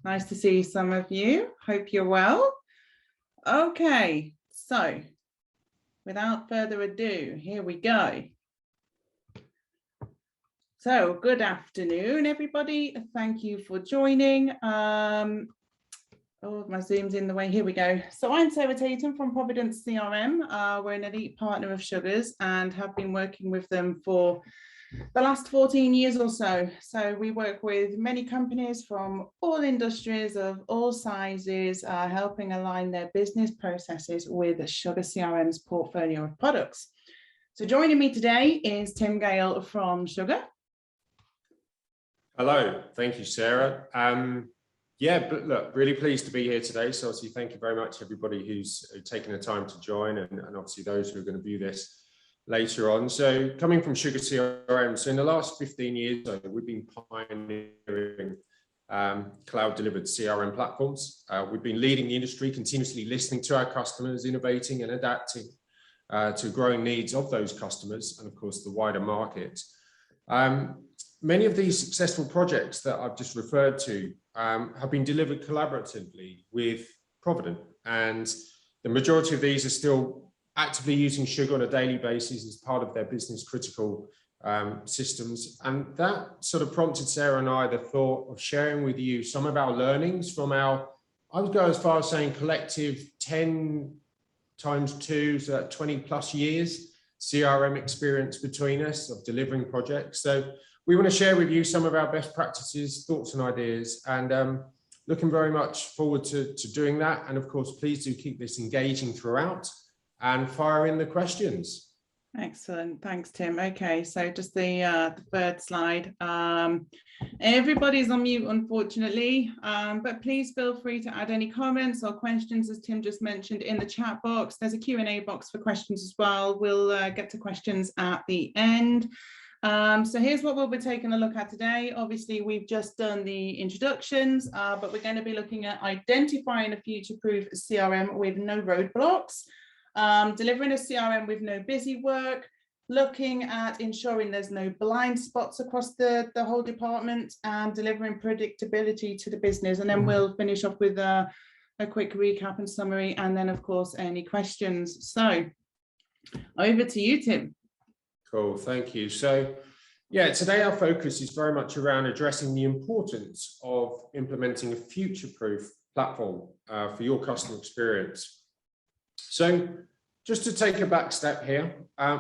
Nice to see some of you. Hope you're well. Okay, so without further ado, here we go. So good afternoon, everybody. Thank you for joining. Oh, my Zoom's in the way. Here we go. So I'm Sara Tatum from ProvidentCRM. We're an elite partner of Sugars and have been working with them for the last 14 years or so. So we work with many companies from all industries of all sizes, helping align their business processes with Sugar CRM's portfolio of products. So joining me today is Tim Gale from Sugar. Hello, thank you, Sarah. But look, really pleased to be here today. So obviously, thank you very much, everybody who's taken the time to join, and obviously those who are going to view this later on. So coming from Sugar CRM, so in the last 15 years, we've been pioneering cloud-delivered CRM platforms. We've been leading the industry, continuously listening to our customers, innovating and adapting to growing needs of those customers, and of course, the wider market. Many of these successful projects that I've just referred to have been delivered collaboratively with Provident, and the majority of these are still actively using Sugar on a daily basis as part of their business critical systems. And that sort of prompted Sarah and I the thought of sharing with you some of our learnings from our, I would go as far as saying, collective 10 times 2, so 20 plus years CRM experience between us of delivering projects. So we want to share with you some of our best practices, thoughts and ideas, and looking very much forward to doing that. And of course, please do keep this engaging throughout and fire in the questions. Excellent. Thanks, Tim. Okay, so just the third slide. Everybody's on mute, unfortunately, but please feel free to add any comments or questions, as Tim just mentioned, in the chat box. There's a Q&A box for questions as well. We'll get to questions at the end. So here's what we'll be taking a look at today. Obviously, we've just done the introductions, but we're going to be looking at identifying a future-proof CRM with no roadblocks, delivering a CRM with no busy work, looking at ensuring there's no blind spots across the whole department, and delivering predictability to the business. And then we'll finish off with a quick recap and summary, and then, of course, any questions. So over to you, Tim. Cool, thank you. So yeah, today our focus is very much around addressing the importance of implementing a future-proof platform for your customer experience. So just to take a back step here,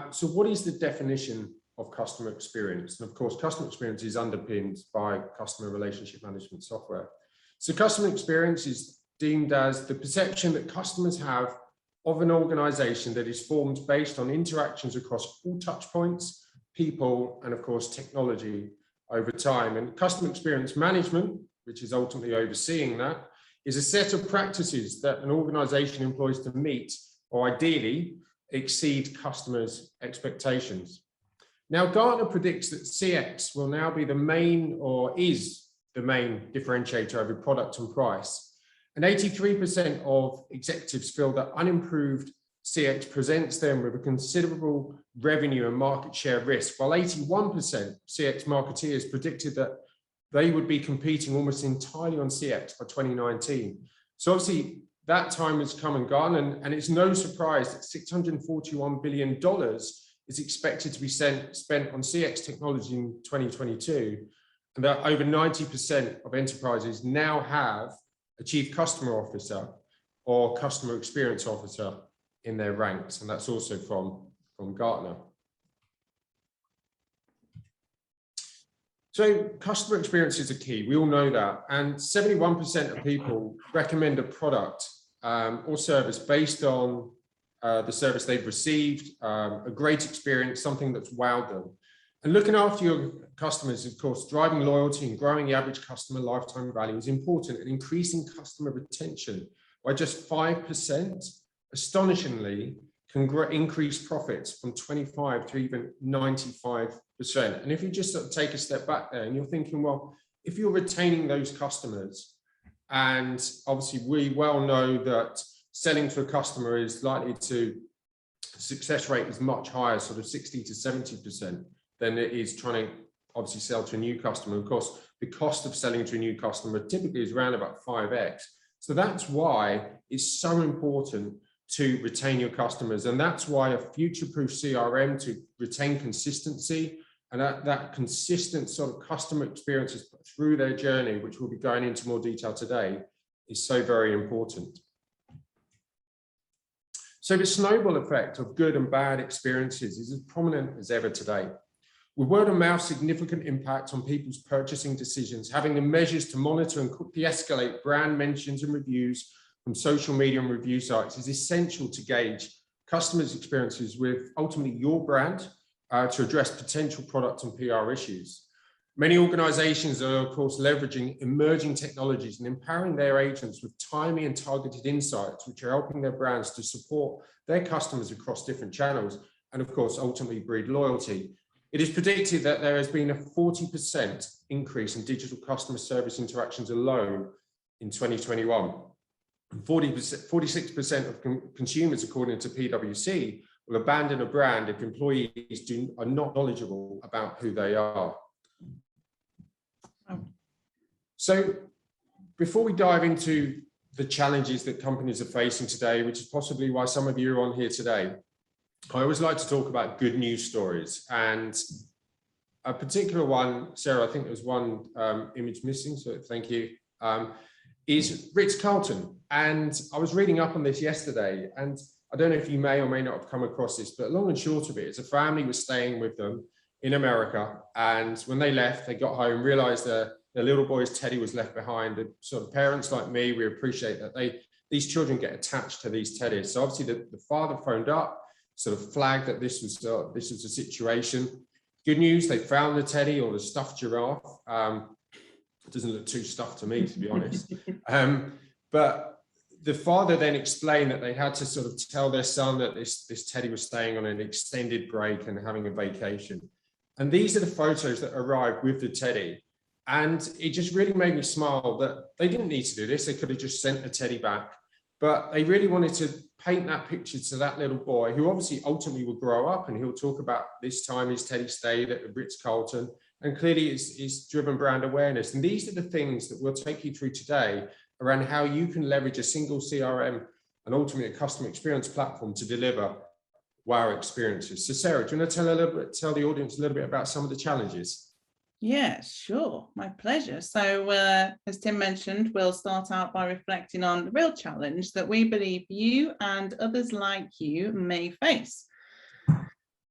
so what is the definition of customer experience? And of course, customer experience is underpinned by customer relationship management software. So customer experience is deemed as the perception that customers have of an organization that is formed based on interactions across all touch points, people, and of course, technology over time. And customer experience management, which is ultimately overseeing that, is a set of practices that an organization employs to meet or ideally exceed customers' expectations. Now, Gartner predicts that CX will now be the main, or is the main, differentiator over product and price. And 83% of executives feel that unimproved CX presents them with a considerable revenue and market share risk, while 81% CX marketeers predicted that they would be competing almost entirely on CX by 2019. So obviously that time has come and gone, and it's no surprise that $641 billion is expected to be spent on CX technology in 2022, and that over 90% of enterprises now have a chief customer officer or customer experience officer in their ranks, and that's also from Gartner. So customer experience is a key, we all know that, and 71% of people recommend a product or service based on the service they've received, a great experience, something that's wowed them. And looking after your customers, of course, driving loyalty and growing the average customer lifetime value is important, and increasing customer retention by just 5%, astonishingly, can increase profits from 25 to even 95%. And if you just sort of take a step back there and you're thinking, well, if you're retaining those customers, and obviously we well know that selling to a customer is likely to, success rate is much higher, sort of 60 to 70%, than it is trying to obviously sell to a new customer. Of course, the cost of selling to a new customer typically is around about 5x. So that's why it's so important to retain your customers. And that's why a future-proof CRM to retain consistency and that consistent sort of customer experiences through their journey, which we'll be going into more detail today, is so very important. So the snowball effect of good and bad experiences is as prominent as ever today. With word of mouth, significant impact on people's purchasing decisions, having the measures to monitor and quickly escalate brand mentions and reviews from social media and review sites is essential to gauge customers' experiences with ultimately your brand to address potential product and PR issues. Many organizations are, of course, leveraging emerging technologies and empowering their agents with timely and targeted insights, which are helping their brands to support their customers across different channels and, of course, ultimately breed loyalty. It is predicted that there has been a 40% increase in digital customer service interactions alone in 2021. 46% of consumers, according to PwC, will abandon a brand if employees are not knowledgeable about who they are. So before we dive into the challenges that companies are facing today, which is possibly why some of you are on here today, I always like to talk about good news stories. And a particular one, Sarah, I think there's one image missing, so thank you, is Ritz-Carlton. And I was reading up on this yesterday, and I don't know if you may or may not have come across this, but long and short of it, it's a family was staying with them in America. And when they left, they got home, realized that their little boy's teddy was left behind. And sort of parents like me, we appreciate that these children get attached to these teddies. So obviously the father phoned up, sort of flagged that this was a situation. Good news, they found the teddy, or the stuffed giraffe. It doesn't look too stuffed to me, to be honest. But the father then explained that they had to sort of tell their son that this teddy was staying on an extended break and having a vacation. And these are the photos that arrived with the teddy. And it just really made me smile that they didn't need to do this. They could have just sent the teddy back. But they really wanted to paint that picture to that little boy, who obviously ultimately will grow up, and he'll talk about this time his teddy stayed at the Ritz-Carlton. And clearly it's driven brand awareness. And these are the things that we'll take you through today around how you can leverage a single CRM and ultimately a customer experience platform to deliver wow experiences. So Sarah, do you want to tell the audience a little bit about some of the challenges? Yeah, sure. My pleasure. So as Tim mentioned, we'll start out by reflecting on the real challenge that we believe you and others like you may face.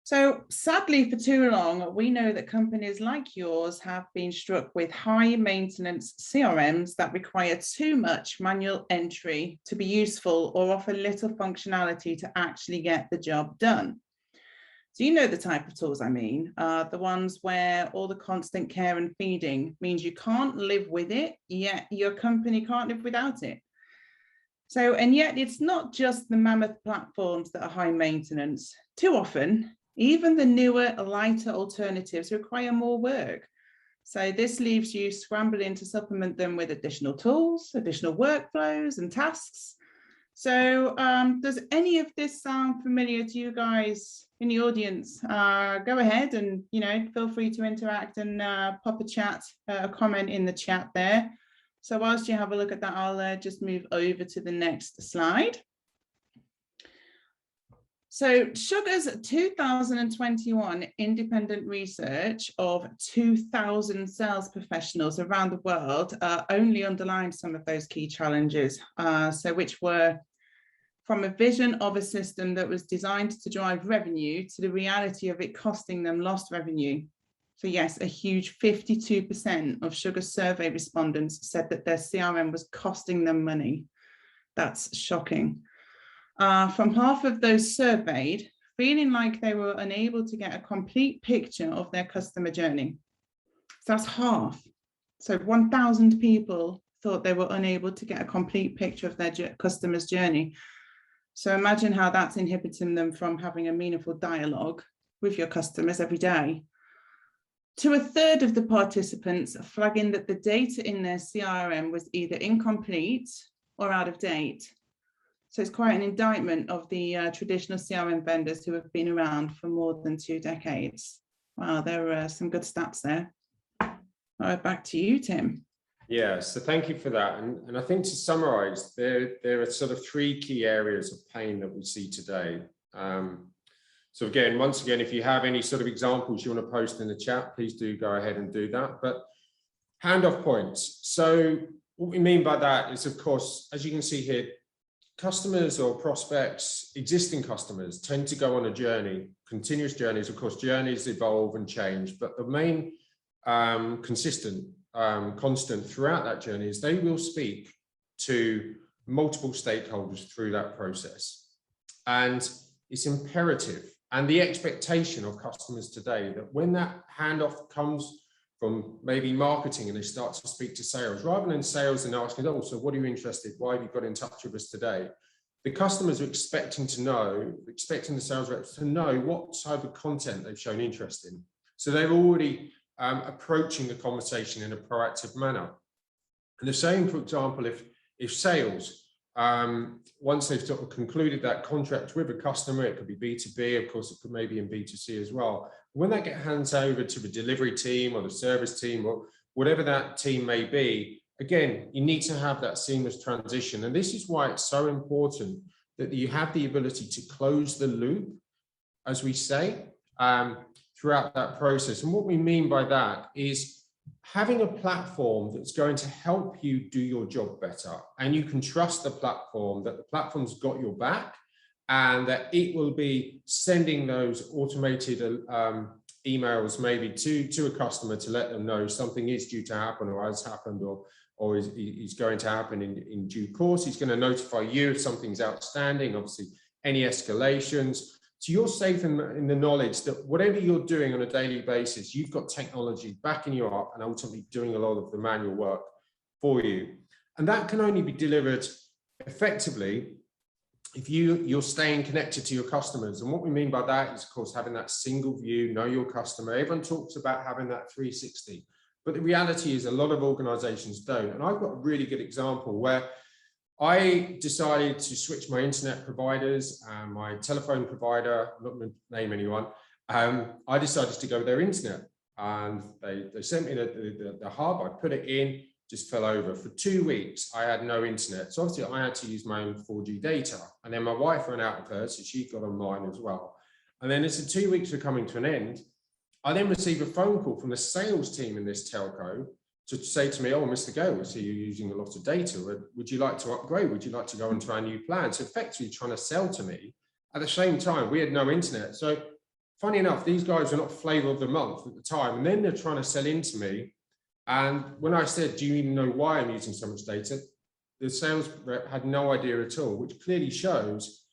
So sadly, for too long, we know that companies like yours have been struck with high maintenance CRMs that require too much manual entry to be useful or offer little functionality to actually get the job done. So you know the type of tools I mean, the ones where all the constant care and feeding means you can't live with it, yet your company can't live without it. So, and yet it's not just the mammoth platforms that are high maintenance. Too often, even the newer, lighter alternatives require more work. So this leaves you scrambling to supplement them with additional tools, additional workflows and tasks. So does any of this sound familiar to you guys in the audience? Go ahead and, feel free to interact and pop a comment in the chat there. So whilst you have a look at that, I'll just move over to the next slide. So Sugar's 2021 independent research of 2,000 sales professionals around the world only underlined some of those key challenges, which were from a vision of a system that was designed to drive revenue to the reality of it costing them lost revenue. So yes, a huge 52% of Sugar survey respondents said that their CRM was costing them money. That's shocking. From half of those surveyed, feeling like they were unable to get a complete picture of their customer journey. So that's half. So 1,000 people thought they were unable to get a complete picture of their customer's journey. So imagine how that's inhibiting them from having a meaningful dialogue with your customers every day. To a third of the participants flagging that the data in their CRM was either incomplete or out of date. So it's quite an indictment of the traditional CRM vendors who have been around for more than 2 decades. Wow, there are some good stats there. All right, back to you, Tim. Yeah, so thank you for that. And I think to summarize, there are sort of 3 key areas of pain that we see today. So again, once again, if you have any sort of examples you want to post in the chat, please do go ahead and do that. But handoff points. So what we mean by that is, of course, as you can see here, customers or prospects, existing customers tend to go on a journey, continuous journeys. Of course, journeys evolve and change, but the main constant throughout that journey is they will speak to multiple stakeholders through that process. And it's imperative, and the expectation of customers today, that when that handoff comes from maybe marketing and they start to speak to sales, rather than sales and asking, oh, so what are you interested? Why have you got in touch with us today? The customers are expecting the sales reps to know what type of content they've shown interest in. So they're already approaching the conversation in a proactive manner. And the same, for example, if sales, once they've sort of concluded that contract with a customer, it could be B2B, of course, it could maybe in B2C as well. When that gets handed over to the delivery team or the service team or whatever that team may be, again, you need to have that seamless transition. And this is why it's so important that you have the ability to close the loop, as we say, throughout that process. And what we mean by that is having a platform that's going to help you do your job better, and you can trust the platform, that the platform's got your back, and that it will be sending those automated emails maybe to a customer to let them know something is due to happen or has happened or is going to happen in due course. He's going to notify you if something's outstanding, obviously any escalations. So you're safe in the knowledge that whatever you're doing on a daily basis, you've got technology backing you up and ultimately doing a lot of the manual work for you. And that can only be delivered effectively if you're staying connected to your customers. And what we mean by that is, of course, having that single view, know your customer. Everyone talks about having that 360, but the reality is a lot of organizations don't. And I've got a really good example where I decided to switch my internet providers and my telephone provider, I'm not going to name anyone. I decided to go with their internet, and they sent me the hub. I put it in, just fell over. For 2 weeks, I had no internet. So obviously I had to use my own 4G data. And then my wife ran out of hers, so she got on mine as well. And then as the 2 weeks were coming to an end, I then received a phone call from the sales team in this telco to say to me, oh, Mr. Gale, I see you're using a lot of data. Would you like to upgrade? Would you like to go into our new plan? So effectively trying to sell to me. At the same time, we had no internet. So funny enough, these guys were not flavor of the month at the time. And then they're trying to sell into me. And when I said, do you even know why I'm using so much data? The sales rep had no idea at all, which clearly shows,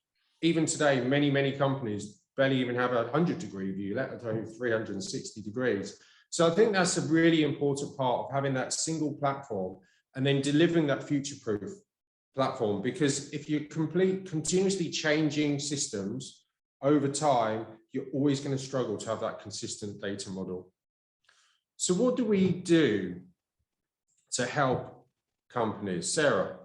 even today, many, many companies barely even have a 100-degree view, let alone 360 degrees. So I think that's a really important part of having that single platform and then delivering that future-proof platform. Because if you continuously changing systems over time, you're always going to struggle to have that consistent data model. So what do we do to help companies? Sarah?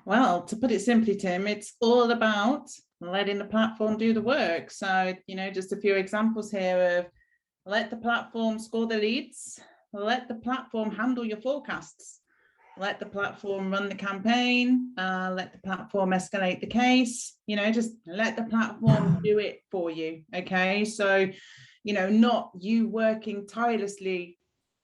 Well, to put it simply, Tim, it's all about letting the platform do the work. So, just a few examples here of let the platform score the leads, let the platform handle your forecasts, let the platform run the campaign, let the platform escalate the case, just let the platform do it for you. Okay. So, not you working tirelessly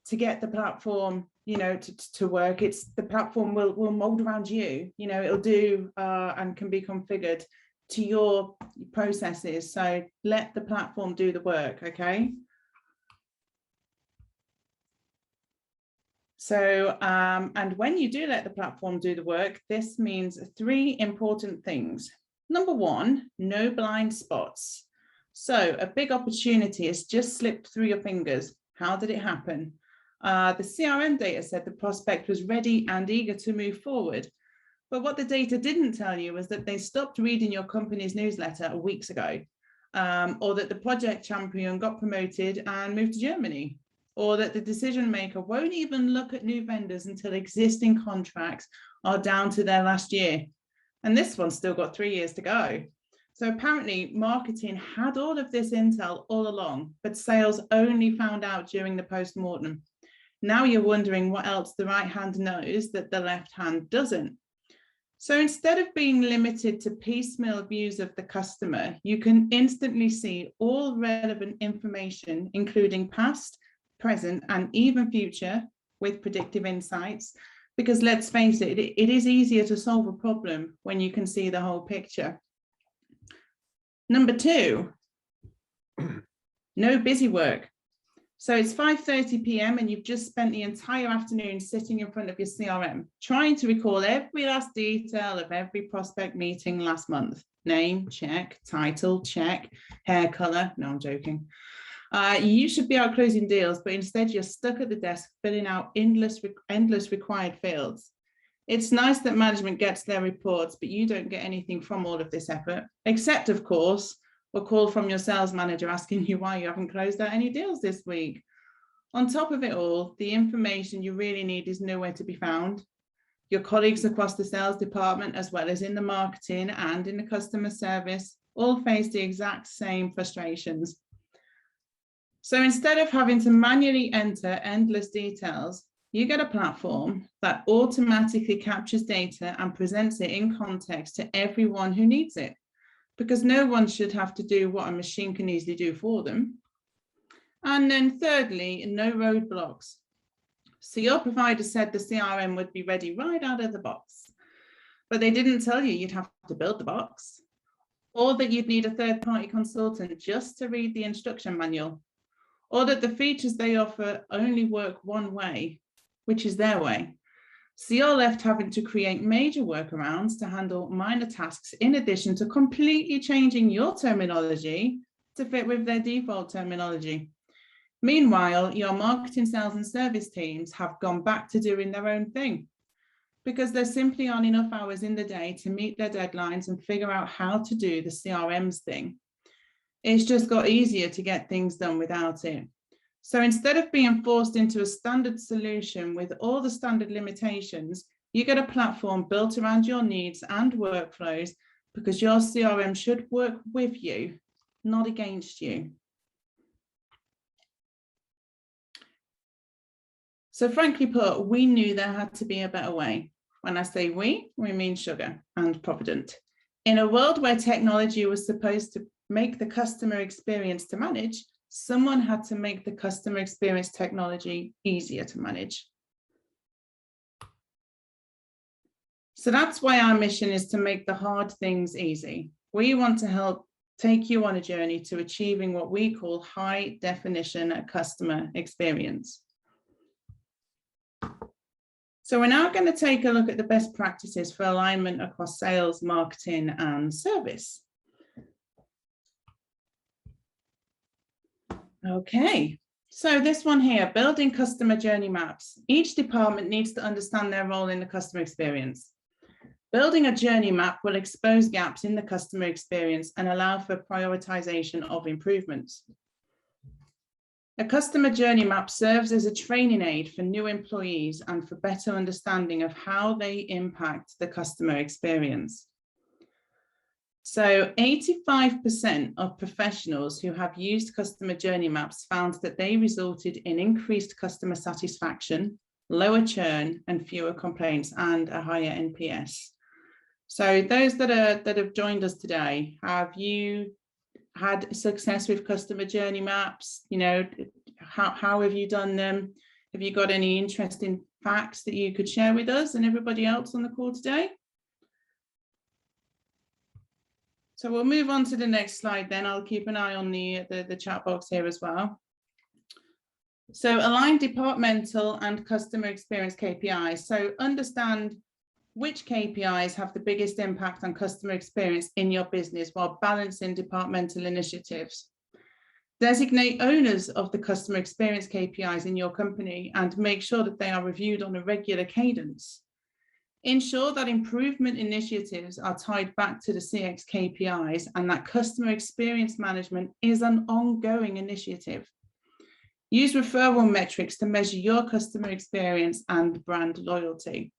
to get the platform, to work. It's the platform will mold around you, it'll do and can be configured to your processes. So let the platform do the work. Okay. So, and when you do let the platform do the work, this means 3 important things. Number 1, no blind spots. So a big opportunity has just slipped through your fingers. How did it happen? The CRM data said the prospect was ready and eager to move forward. But what the data didn't tell you was that they stopped reading your company's newsletter weeks ago, or that the project champion got promoted and moved to Germany, or that the decision maker won't even look at new vendors until existing contracts are down to their last year. And this one's still got 3 years to go. So apparently marketing had all of this intel all along, but sales only found out during the post-mortem. Now you're wondering what else the right hand knows that the left hand doesn't. So instead of being limited to piecemeal views of the customer, you can instantly see all relevant information, including past, present, and even future with predictive insights. Because let's face it, it is easier to solve a problem when you can see the whole picture. Number 2, no busy work. So it's 5:30 p.m. and you've just spent the entire afternoon sitting in front of your CRM, trying to recall every last detail of every prospect meeting last month. Name, check. Title, check. Hair color. No, I'm joking. You should be out closing deals, but instead you're stuck at the desk filling out endless required fields. It's nice that management gets their reports, but you don't get anything from all of this effort, except, of course, a call from your sales manager asking you why you haven't closed out any deals this week. On top of it all, the information you really need is nowhere to be found. Your colleagues across the sales department, as well as in the marketing and in the customer service, all face the exact same frustrations. So instead of having to manually enter endless details, you get a platform that automatically captures data and presents it in context to everyone who needs it, because no one should have to do what a machine can easily do for them. And then thirdly, no roadblocks. So your provider said the CRM would be ready right out of the box, but they didn't tell you you'd have to build the box, or that you'd need a third-party consultant just to read the instruction manual, or that the features they offer only work one way, which is their way. So you're left having to create major workarounds to handle minor tasks, in addition to completely changing your terminology to fit with their default terminology. Meanwhile, your marketing, sales, and service teams have gone back to doing their own thing because there simply aren't enough hours in the day to meet their deadlines and figure out how to do the CRMs thing. It's just got easier to get things done without it. So instead of being forced into a standard solution with all the standard limitations, you get a platform built around your needs and workflows, because your CRM should work with you, not against you. So frankly put, we knew there had to be a better way. When I say we mean Sugar and Provident. In a world where technology was supposed to make the customer experience to manage, someone had to make the customer experience technology easier to manage. So that's why our mission is to make the hard things easy. We want to help take you on a journey to achieving what we call high definition customer experience. So we're now going to take a look at the best practices for alignment across sales, marketing, and service. Okay, so this one here, building customer journey maps. Each department needs to understand their role in the customer experience. Building a journey map will expose gaps in the customer experience and allow for prioritization of improvements. A customer journey map serves as a training aid for new employees and for better understanding of how they impact the customer experience. So 85% of professionals who have used customer journey maps found that they resulted in increased customer satisfaction, lower churn, and fewer complaints, and a higher NPS. So those that have joined us today, have you had success with customer journey maps? You know, how have you done them? Have you got any interesting facts that you could share with us and everybody else on the call today? So we'll move on to the next slide then. I'll keep an eye on the chat box here as well. So align departmental and customer experience KPIs. So understand which KPIs have the biggest impact on customer experience in your business while balancing departmental initiatives. Designate owners of the customer experience KPIs in your company and make sure that they are reviewed on a regular cadence. Ensure that improvement initiatives are tied back to the CX KPIs and that customer experience management is an ongoing initiative. Use referral metrics to measure your customer experience and brand loyalty.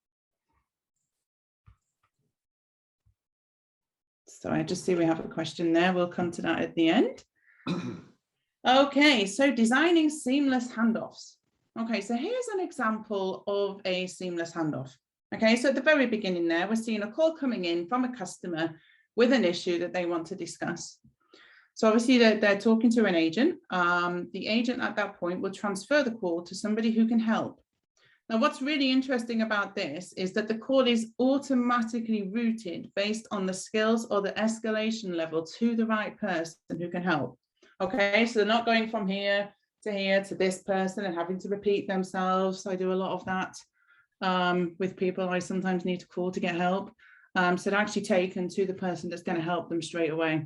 So I just see we have a question there. We'll come to that at the end. Okay, so designing seamless handoffs. Okay, so here's an example of a seamless handoff. Okay, so at the very beginning there, we're seeing a call coming in from a customer with an issue that they want to discuss. So obviously they're talking to an agent. The agent at that point will transfer the call to somebody who can help. Now, what's really interesting about this is that the call is automatically routed based on the skills or the escalation level to the right person who can help. Okay, so they're not going from here to this person and having to repeat themselves. I do a lot of that with people I sometimes need to call to get help. So they're actually taken to the person that's going to help them straight away.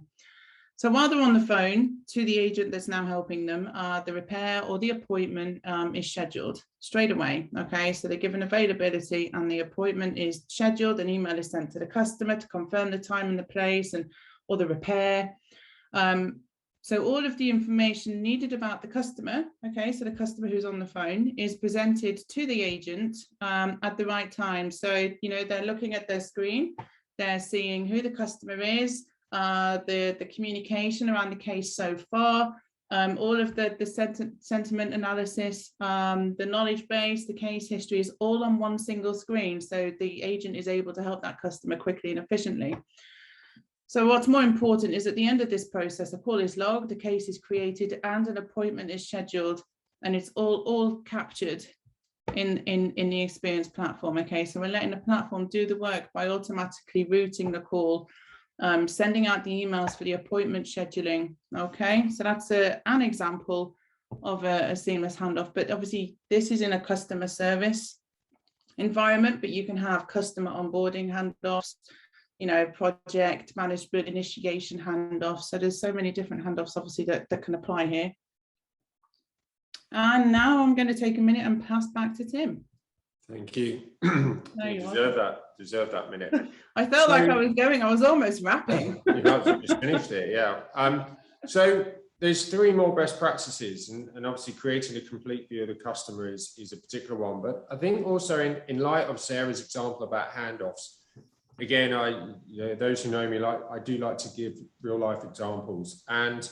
So while they're on the phone to the agent that's now helping them, the repair or the appointment is scheduled straight away. Okay, so they're given availability and the appointment is scheduled. An email is sent to the customer to confirm the time and the place or the repair. So all of the information needed about the customer, okay, so the customer who's on the phone is presented to the agent at the right time. So, you know, they're looking at their screen, they're seeing who the customer is, the communication around the case so far, all of the sentiment analysis, the knowledge base, the case history is all on one single screen. So the agent is able to help that customer quickly and efficiently. So what's more important is at the end of this process, a call is logged, a case is created, and an appointment is scheduled, and it's all captured in the experience platform. Okay, so we're letting the platform do the work by automatically routing the call, sending out the emails for the appointment scheduling. Okay, so that's an example of a seamless handoff, but obviously this is in a customer service environment, but you can have customer onboarding handoffs, you know, project management, initiation handoffs. So there's so many different handoffs, obviously, that can apply here. And now I'm going to take a minute and pass back to Tim. Thank you. No, you deserve that minute. I felt like I was almost rapping. You just finished it, yeah. So there's 3 more best practices, and obviously creating a complete view of the customer is a particular one. But I think also in light of Sarah's example about handoffs, again, those who know me, I do like to give real life examples. And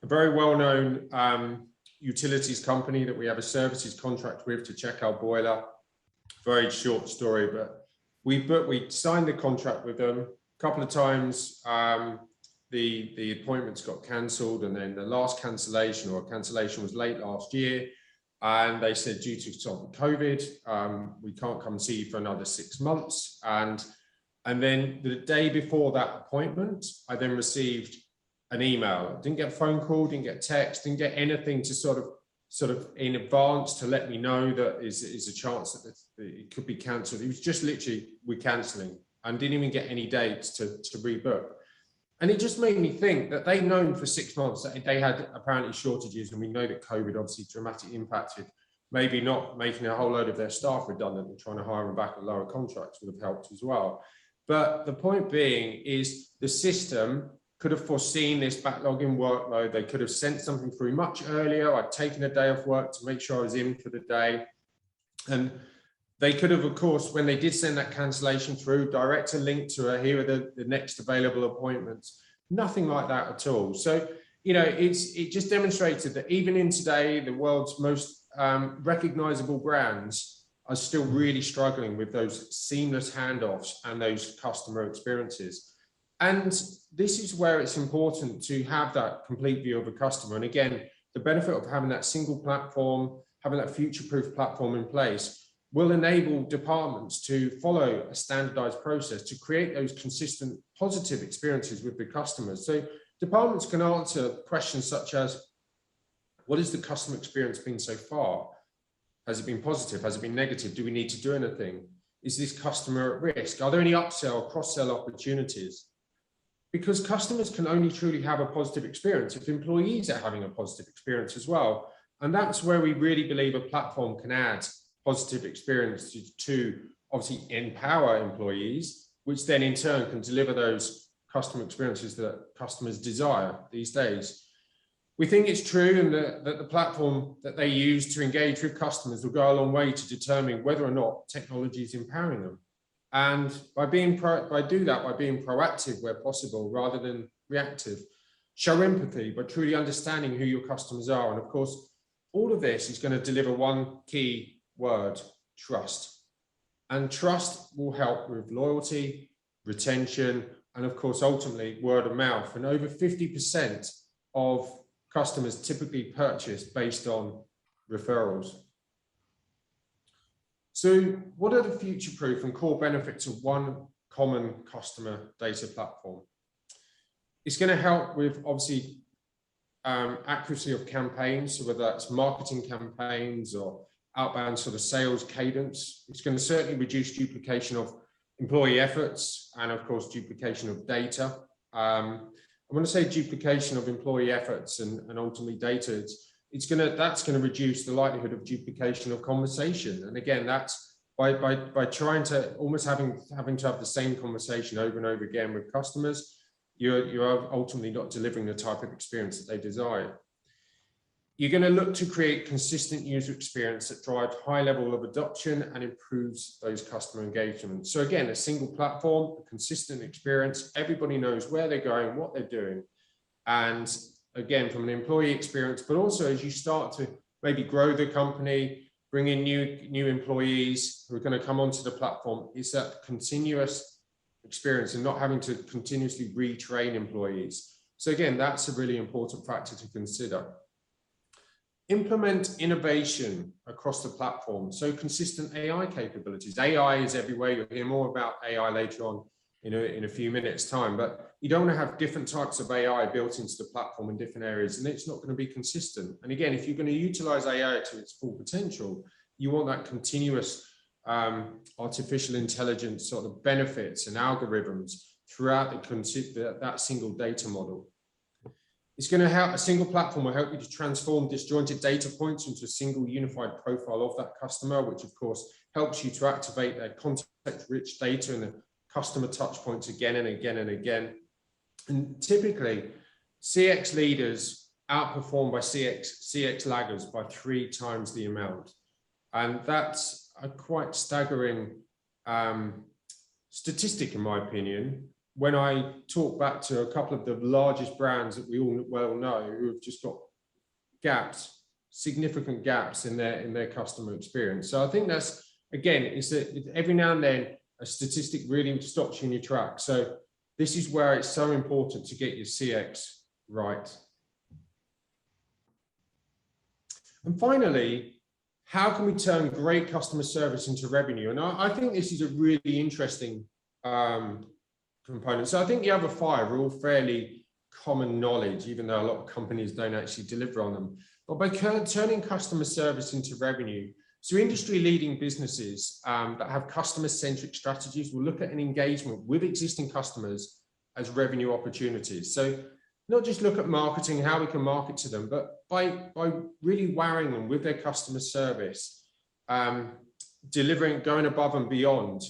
a very well-known utilities company that we have a services contract with to check our boiler. Very short story, but we signed the contract with them a couple of times. The appointments got cancelled, and then the last cancellation was late last year, and they said due to COVID, we can't come and see you for another 6 months. And then the day before that appointment, I then received an email. Didn't get a phone call, didn't get text, didn't get anything to sort of in advance to let me know that is a chance that it could be cancelled. It was just literally, we're cancelling, and didn't even get any dates to rebook. And it just made me think that they've known for 6 months that they had apparently shortages, and we know that COVID obviously dramatically impacted, maybe not making a whole load of their staff redundant and trying to hire them back at lower contracts would have helped as well. But the point being is the system could have foreseen this backlogging workload. They could have sent something through much earlier. I'd taken a day off work to make sure I was in for the day. And they could have, of course, when they did send that cancellation through, direct a link to here are the next available appointments. Nothing like that at all. So, you know, it just demonstrated that even in today, the world's most recognizable brands are still really struggling with those seamless handoffs and those customer experiences. And this is where it's important to have that complete view of a customer. And again, the benefit of having that single platform, having that future-proof platform in place will enable departments to follow a standardized process to create those consistent positive experiences with the customers. So departments can answer questions such as, what has the customer experience been so far? Has it been positive? Has it been negative? Do we need to do anything? Is this customer at risk? Are there any upsell, cross-sell opportunities? Because customers can only truly have a positive experience if employees are having a positive experience as well. And that's where we really believe a platform can add positive experience to obviously empower employees, which then in turn can deliver those customer experiences that customers desire these days. We think it's true, and that the platform that they use to engage with customers will go a long way to determine whether or not technology is empowering them. And by being proactive where possible rather than reactive. Show empathy by truly understanding who your customers are. And of course, all of this is going to deliver one key word: trust. And trust will help with loyalty, retention, and of course, ultimately word of mouth. And over 50% of customers typically purchase based on referrals. So what are the future-proof and core benefits of one common customer data platform? It's going to help with, obviously, accuracy of campaigns, so whether that's marketing campaigns or outbound sort of sales cadence. It's going to certainly reduce duplication of employee efforts and, of course, duplication of data. I want to say duplication of employee efforts and ultimately data. That's going to reduce the likelihood of duplication of conversation. And again, that's by trying to almost having to have the same conversation over and over again with customers. You're ultimately not delivering the type of experience that they desire. You're going to look to create consistent user experience that drives high level of adoption and improves those customer engagements. So again, a single platform, a consistent experience, everybody knows where they're going, what they're doing. And again, from an employee experience, but also as you start to maybe grow the company, bring in new employees who are going to come onto the platform, is that continuous experience and not having to continuously retrain employees. So again, that's a really important factor to consider. Implement innovation across the platform. So consistent AI capabilities. AI is everywhere. You'll hear more about AI later on in a few minutes time, but you don't want to have different types of AI built into the platform in different areas, and it's not going to be consistent. And again, if you're going to utilize AI to its full potential, you want that continuous artificial intelligence sort of benefits and algorithms throughout that single data model. It's going to help, a single platform will help you to transform disjointed data points into a single unified profile of that customer, which of course helps you to activate their context-rich data and the customer touch points again and again and again. And typically, CX leaders outperform by CX laggers by 3 times the amount. And that's a quite staggering statistic, in my opinion, when I talk back to a couple of the largest brands that we all well know who have just got gaps, significant gaps in their customer experience. So I think that's, again, it's every now and then a statistic really stops you in your track. So this is where it's so important to get your CX right. And finally, how can we turn great customer service into revenue? And I think this is a really interesting component. So I think the other 5 are all fairly common knowledge, even though a lot of companies don't actually deliver on them. But by turning customer service into revenue, so industry-leading businesses that have customer-centric strategies will look at an engagement with existing customers as revenue opportunities. So not just look at marketing, how we can market to them, but by really wowing them with their customer service, delivering, going above and beyond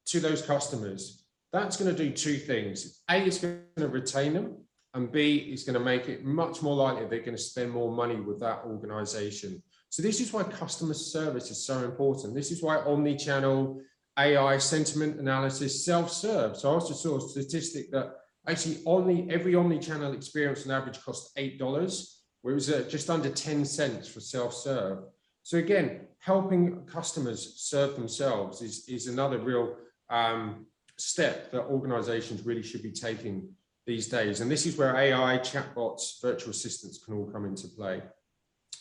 to those customers, that's going to do 2 things. A, it's going to retain them, and B, it's going to make it much more likely they're going to spend more money with that organization. So this is why customer service is so important. This is why omnichannel, AI, sentiment analysis, self-serve. So I also saw a statistic that actually every omnichannel experience on average cost $8, where it was just under 10 cents for self-serve. So again, helping customers serve themselves is another real step that organizations really should be taking these days. And this is where AI, chatbots, virtual assistants can all come into play.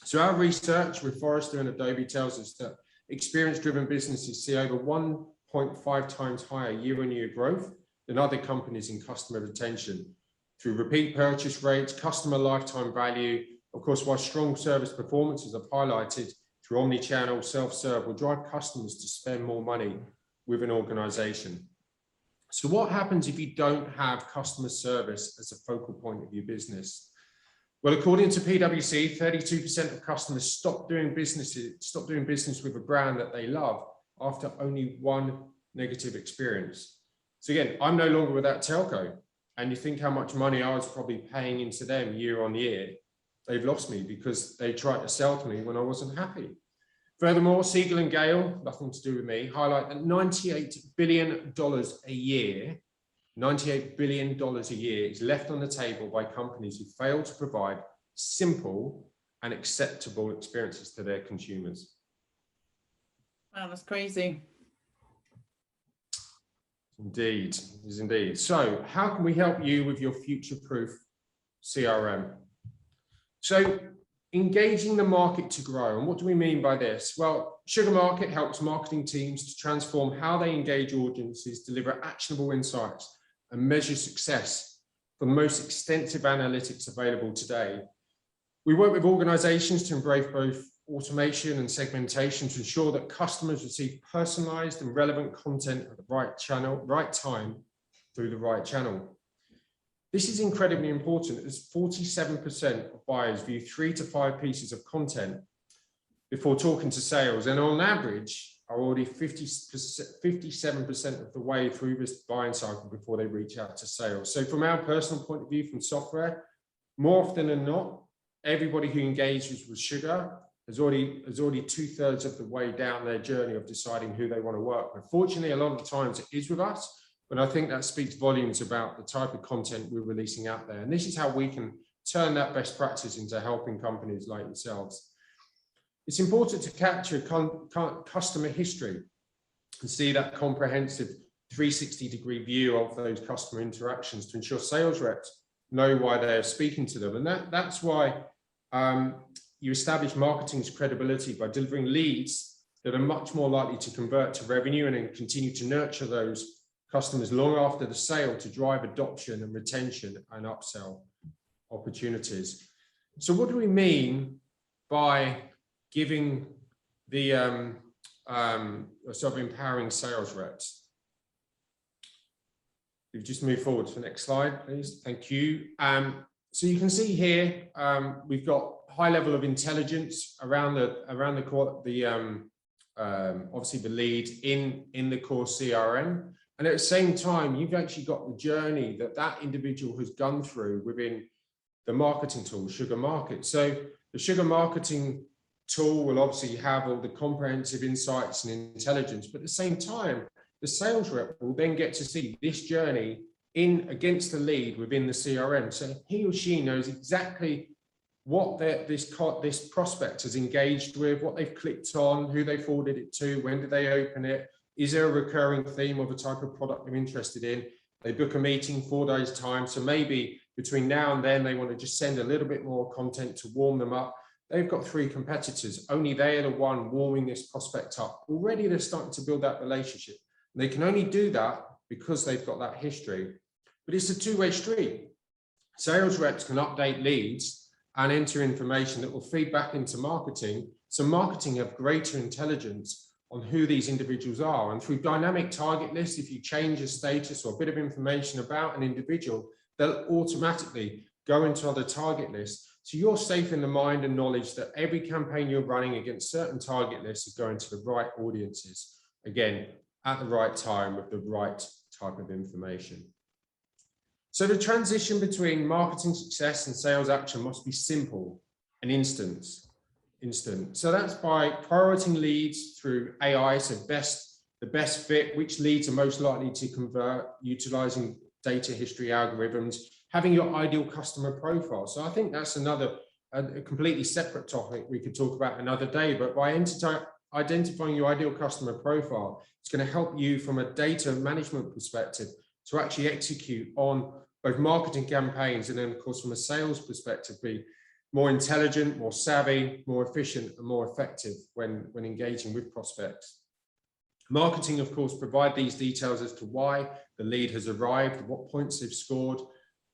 So our research with Forrester and Adobe tells us that experience-driven businesses see over 1.5 times higher year-on-year growth than other companies in customer retention through repeat purchase rates, customer lifetime value. Of course, while strong service performances have highlighted through omnichannel, self-serve will drive customers to spend more money with an organization. So what happens if you don't have customer service as a focal point of your business? Well, according to PwC, 32% of customers stop doing business with a brand that they love after only 1 negative experience. So again, I'm no longer with that telco, and you think how much money I was probably paying into them year on year. They've lost me because they tried to sell to me when I wasn't happy. Furthermore, Siegel and Gale, nothing to do with me, highlight that $98 billion a year, $98 billion a year is left on the table by companies who fail to provide simple and acceptable experiences to their consumers. Wow, that's crazy. Indeed, it is indeed. So how can we help you with your future-proof CRM? So engaging the market to grow. And what do we mean by this? Well, Sugar Market helps marketing teams to transform how they engage audiences, deliver actionable insights, and measure success for the most extensive analytics available today. We work with organizations to embrace both automation and segmentation to ensure that customers receive personalized and relevant content at the right channel, right time, through the right channel. This is incredibly important as 47% of buyers view 3 to 5 pieces of content before talking to sales, and on average are already 57% of the way through this buying cycle before they reach out to sales. So from our personal point of view from software, more often than not, everybody who engages with Sugar is already 2/3 of the way down their journey of deciding who they want to work with. Fortunately, a lot of the times it is with us, but I think that speaks volumes about the type of content we're releasing out there. And this is how we can turn that best practice into helping companies like yourselves. It's important to capture customer history and see that comprehensive 360-degree view of those customer interactions to ensure sales reps know why they're speaking to them. And that's why you establish marketing's credibility by delivering leads that are much more likely to convert to revenue and then continue to nurture those customers long after the sale to drive adoption and retention and upsell opportunities. So what do we mean by giving the sort of empowering sales reps? If you just move forward to the next slide, please. Thank you. So you can see here, we've got high level of intelligence around obviously the lead in the core CRM. And at the same time, you've actually got the journey that individual has gone through within the marketing tool, Sugar Market. So the Sugar Marketing tool will obviously have all the comprehensive insights and intelligence, but at the same time, the sales rep will then get to see this journey in against the lead within the CRM. So he or she knows exactly what this prospect has engaged with, what they've clicked on, who they forwarded it to, when did they open it, is there a recurring theme of a type of product they're interested in? They book a meeting 4 days time, so maybe between now and then they want to just send a little bit more content to warm them up. They've got 3 competitors, only they are the one warming this prospect up. Already they're starting to build that relationship. And they can only do that because they've got that history. But it's a two-way street. Sales reps can update leads and enter information that will feed back into marketing. So marketing have greater intelligence on who these individuals are. And through dynamic target lists, if you change a status or a bit of information about an individual, they'll automatically go into other target lists. So you're safe in the mind and knowledge that every campaign you're running against certain target lists is going to the right audiences. Again, at the right time with the right type of information. So the transition between marketing success and sales action must be simple and instant. So that's by prioritizing leads through AI, so the best fit, which leads are most likely to convert, utilizing data history algorithms, having your ideal customer profile. So I think that's a completely separate topic we could talk about another day, but by identifying your ideal customer profile, it's going to help you from a data management perspective to actually execute on both marketing campaigns and then of course from a sales perspective be more intelligent, more savvy, more efficient and more effective when engaging with prospects. Marketing of course provide these details as to why the lead has arrived, what points they've scored,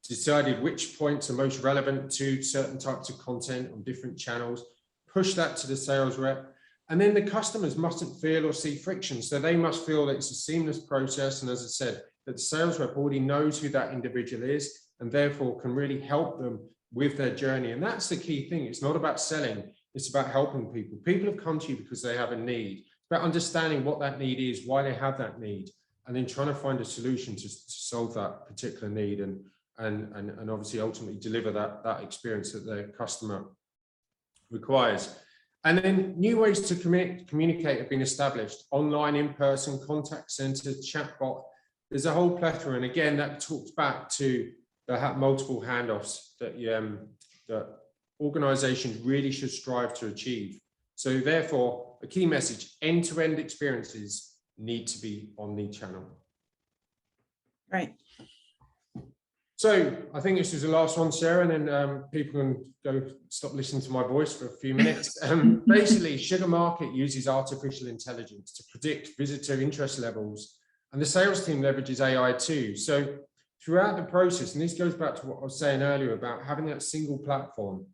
decided which points are most relevant to certain types of content on different channels, push that to the sales rep. And then the customers mustn't feel or see friction. So they must feel that it's a seamless process. And as I said, that the sales rep already knows who that individual is and therefore can really help them with their journey. And that's the key thing. It's not about selling. It's about helping people. People have come to you because they have a need. It's about understanding what that need is, why they have that need, and then trying to find a solution to solve that particular need and obviously ultimately deliver that experience that the customer requires. And then new ways to communicate have been established: online, in-person, contact centers, chatbot. There's a whole plethora. And again, that talks back to the multiple handoffs that organizations really should strive to achieve. So therefore, a key message: end-to-end experiences need to be omni-channel. Right. So I think this is the last one, Sarah, and then people can go stop listening to my voice for a few minutes. Basically, Sugar Market uses artificial intelligence to predict visitor interest levels, and the sales team leverages AI too. So throughout the process, and this goes back to what I was saying earlier about having that single platform,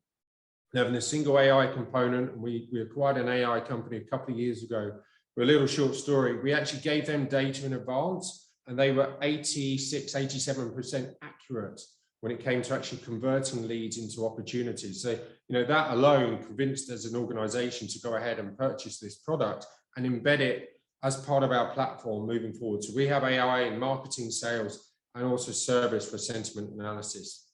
having a single AI component, and we acquired an AI company a couple of years ago. For a little short story, we actually gave them data in advance, and they were 87% accurate when it came to actually converting leads into opportunities. So, that alone convinced us as an organization to go ahead and purchase this product and embed it as part of our platform moving forward. So we have AI in marketing, sales, and also service for sentiment analysis.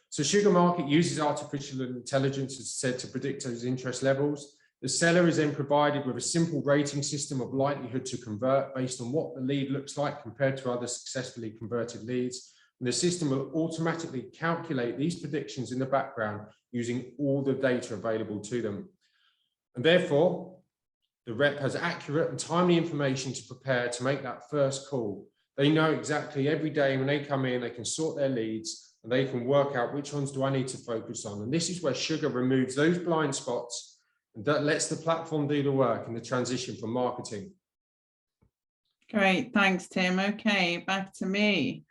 So Sugar Market uses artificial intelligence, as said, to predict those interest levels. The seller is then provided with a simple rating system of likelihood to convert based on what the lead looks like compared to other successfully converted leads. And the system will automatically calculate these predictions in the background using all the data available to them. And therefore, the rep has accurate and timely information to prepare to make that first call. They know exactly every day when they come in, they can sort their leads and they can work out which ones do I need to focus on. And this is where Sugar removes those blind spots, and that lets the platform do the work in the transition from marketing. Great, thanks, Tim. Okay, back to me.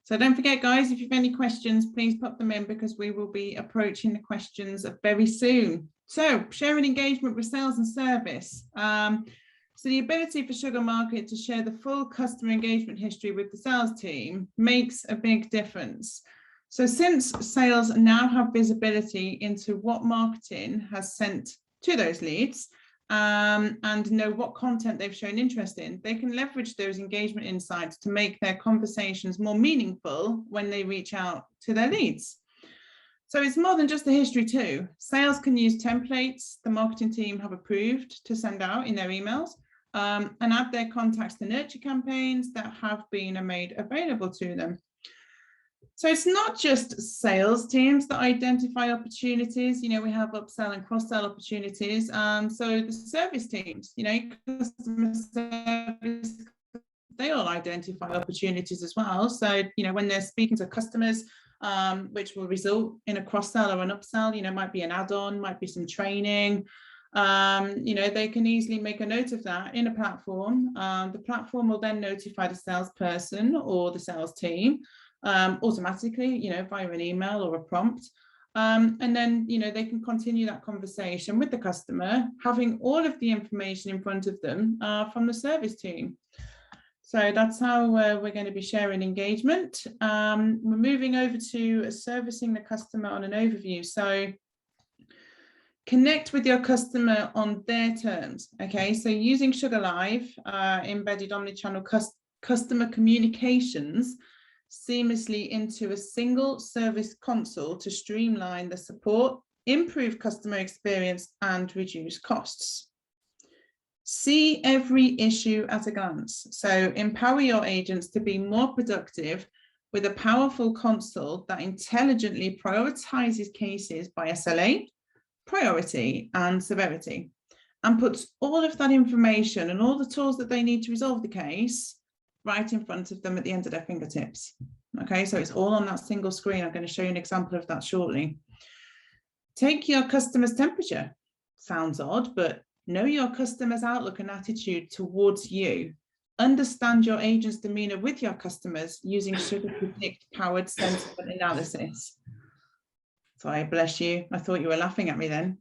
So don't forget, guys, if you've any questions, please pop them in because we will be approaching the questions very soon. So sharing engagement with sales and service. So the ability for Sugar Market to share the full customer engagement history with the sales team makes a big difference. So since sales now have visibility into what marketing has sent to those leads and know what content they've shown interest in, they can leverage those engagement insights to make their conversations more meaningful when they reach out to their leads. So it's more than just the history too. Sales can use templates the marketing team have approved to send out in their emails and add their contacts to nurture campaigns that have been made available to them. So it's not just sales teams that identify opportunities. We have upsell and cross-sell opportunities. So the service teams, customer service, they all identify opportunities as well. So, when they're speaking to customers, which will result in a cross-sell or an upsell, might be an add-on, might be some training. They can easily make a note of that in a platform. The platform will then notify the salesperson or the sales team automatically, via an email or a prompt. And then, they can continue that conversation with the customer, having all of the information in front of them from the service team. So that's how we're going to be sharing engagement. We're moving over to servicing the customer on an overview. So connect with your customer on their terms. Okay, so using Sugar Live, embedded omnichannel customer communications seamlessly into a single service console to streamline the support, improve customer experience, and reduce costs. See every issue at a glance. So empower your agents to be more productive with a powerful console that intelligently prioritizes cases by SLA, priority, and severity, and puts all of that information and all the tools that they need to resolve the case right in front of them at the end of their fingertips. Okay, so it's all on that single screen. I'm going to show you an example of that shortly. Take your customer's temperature. Sounds odd, but know your customer's outlook and attitude towards you. Understand your agent's demeanor with your customers using Sugar Predict powered sentiment analysis. Sorry, bless you. I thought you were laughing at me then.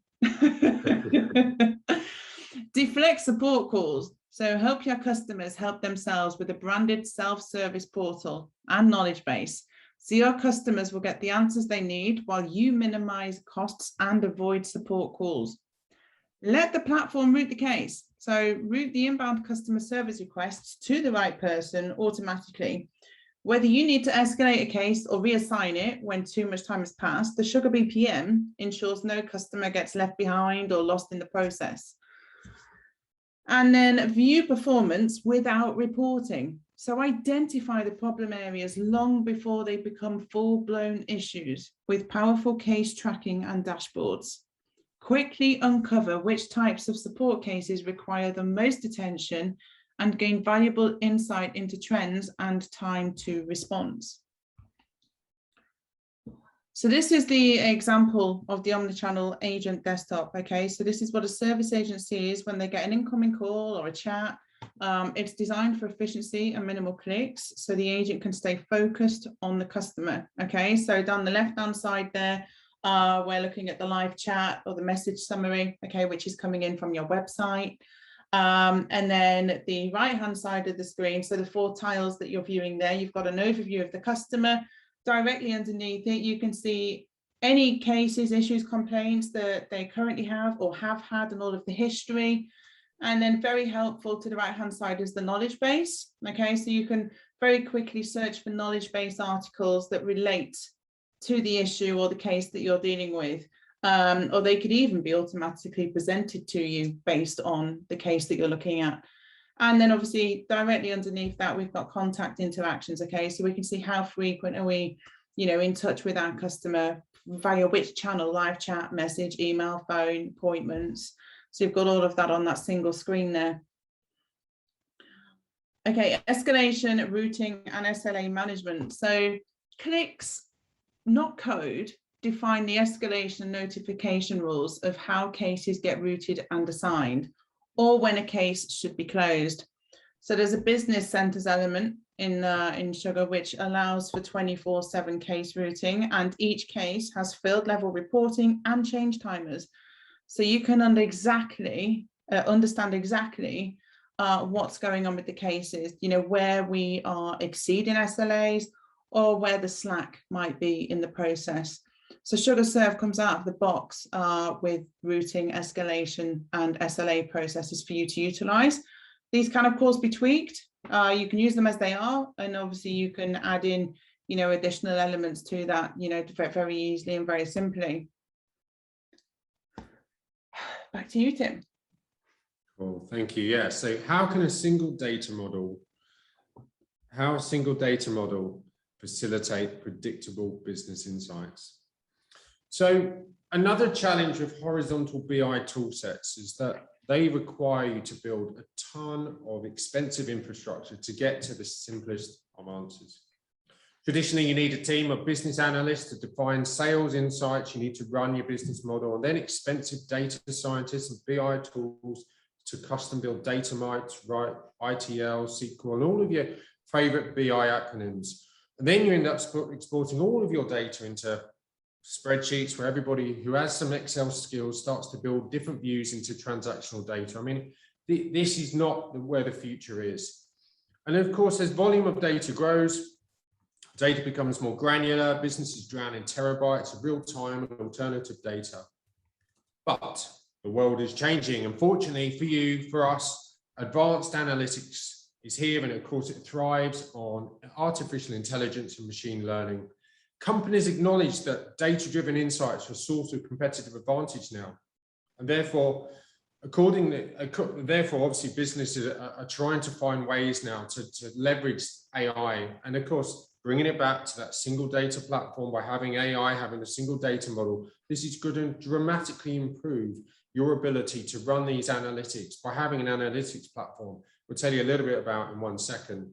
Deflect support calls. So help your customers help themselves with a branded self-service portal and knowledge base. So your customers will get the answers they need while you minimize costs and avoid support calls. Let the platform route the case. So route the inbound customer service requests to the right person automatically Whether you need to escalate a case or reassign it when too much time has passed, the Sugar BPM ensures no customer gets left behind or lost in the process. And then view performance without reporting. So identify the problem areas long before they become full-blown issues with powerful case tracking and dashboards. Quickly uncover which types of support cases require the most attention and gain valuable insight into trends and time to response. So this is the example of the Omnichannel Agent desktop. Okay, so this is what a service agent sees when they get an incoming call or a chat. It's designed for efficiency and minimal clicks, so the agent can stay focused on the customer. Okay, so down the left-hand side there, we're looking at the live chat or the message summary, okay, which is coming in from your website. And then the right-hand side of the screen, so the 4 tiles that you're viewing there, you've got an overview of the customer. Directly underneath it, you can see any cases, issues, complaints that they currently have or have had and all of the history. And then very helpful to the right-hand side is the knowledge base. Okay, so you can very quickly search for knowledge base articles that relate to the issue or the case that you're dealing with. Or they could even be automatically presented to you based on the case that you're looking at. And then obviously directly underneath that, we've got contact interactions. Okay, so we can see how frequent are we, in touch with our customer via which channel, live chat, message, email, phone, appointments. So you've got all of that on that single screen there. Okay, escalation, routing, and SLA management. So clicks, not code, define the escalation notification rules of how cases get routed and assigned, or when a case should be closed. So there's a business centers element in Sugar, which allows for 24/7 case routing, and each case has field level reporting and change timers. So you can understand exactly what's going on with the cases, where we are exceeding SLAs or where the slack might be in the process. So Sugar Serve comes out of the box with routing, escalation, and SLA processes for you to utilize. These can, of course, be tweaked. You can use them as they are, and obviously you can add in, additional elements to that, very easily and very simply. Back to you, Tim. Cool, thank you. Yeah, so how a single data model facilitate predictable business insights? So another challenge with horizontal BI toolsets is that they require you to build a ton of expensive infrastructure to get to the simplest of answers. Traditionally, you need a team of business analysts to define sales insights. You need to run your business model, and then expensive data scientists and BI tools to custom build data marts, right? ITL, SQL, and all of your favorite BI acronyms. And then you end up exporting all of your data into spreadsheets where everybody who has some Excel skills starts to build different views into transactional data. I mean, this is not where the future is. And of course, as volume of data grows, data becomes more granular, businesses drown in terabytes of real-time and alternative data. But the world is changing. Unfortunately for you, for us, advanced analytics is here, and of course it thrives on artificial intelligence and machine learning. Companies acknowledge that data-driven insights are a source of competitive advantage now. And therefore, obviously businesses are trying to find ways now to leverage AI. And of course, bringing it back to that single data platform by having AI, having a single data model, this is going to dramatically improve your ability to run these analytics by having an analytics platform. We'll tell you a little bit about in 1 second.